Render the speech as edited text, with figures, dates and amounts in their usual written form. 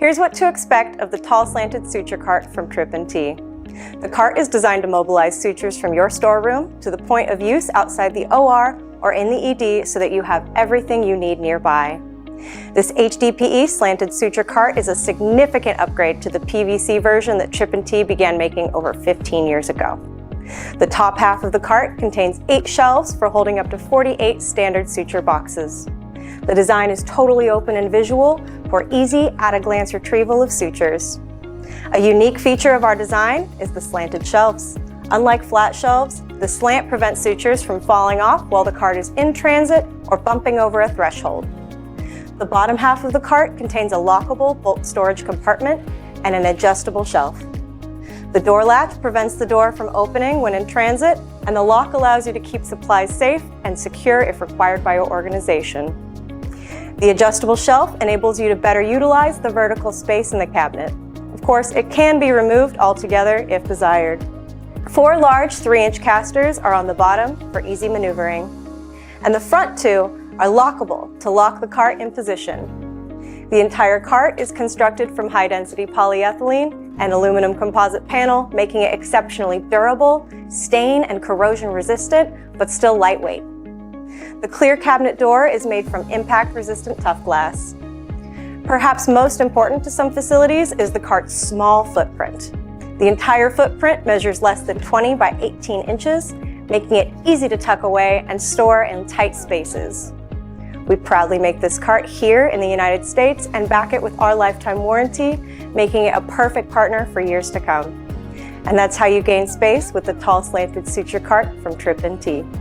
Here's what to expect of the tall slanted suture cart from TrippNT. The cart is designed to mobilize sutures from your storeroom to the point of use outside the OR or in the ED so that you have everything you need nearby. This HDPE slanted suture cart is a significant upgrade to the PVC version that TrippNT began making over 15 years ago. The top half of the cart contains 8 shelves for holding up to 48 standard suture boxes. The design is totally open and visual for easy at-a-glance retrieval of sutures. A unique feature of our design is the slanted shelves. Unlike flat shelves, the slant prevents sutures from falling off while the cart is in transit or bumping over a threshold. The bottom half of the cart contains a lockable bulk storage compartment and an adjustable shelf. The door latch prevents the door from opening when in transit, and the lock allows you to keep supplies safe and secure if required by your organization. The adjustable shelf enables you to better utilize the vertical space in the cabinet. Of course, it can be removed altogether if desired. 4 large 3-inch casters are on the bottom for easy maneuvering, and the front 2 are lockable to lock the cart in position. The entire cart is constructed from high-density polyethylene and aluminum composite panel, making it exceptionally durable, stain and corrosion resistant, but still lightweight. The clear cabinet door is made from impact-resistant tough glass. Perhaps most important to some facilities is the cart's small footprint. The entire footprint measures less than 20 by 18 inches, making it easy to tuck away and store in tight spaces. We proudly make this cart here in the United States and back it with our lifetime warranty, making it a perfect partner for years to come. And that's how you gain space with the tall slanted suture cart from TrippNT.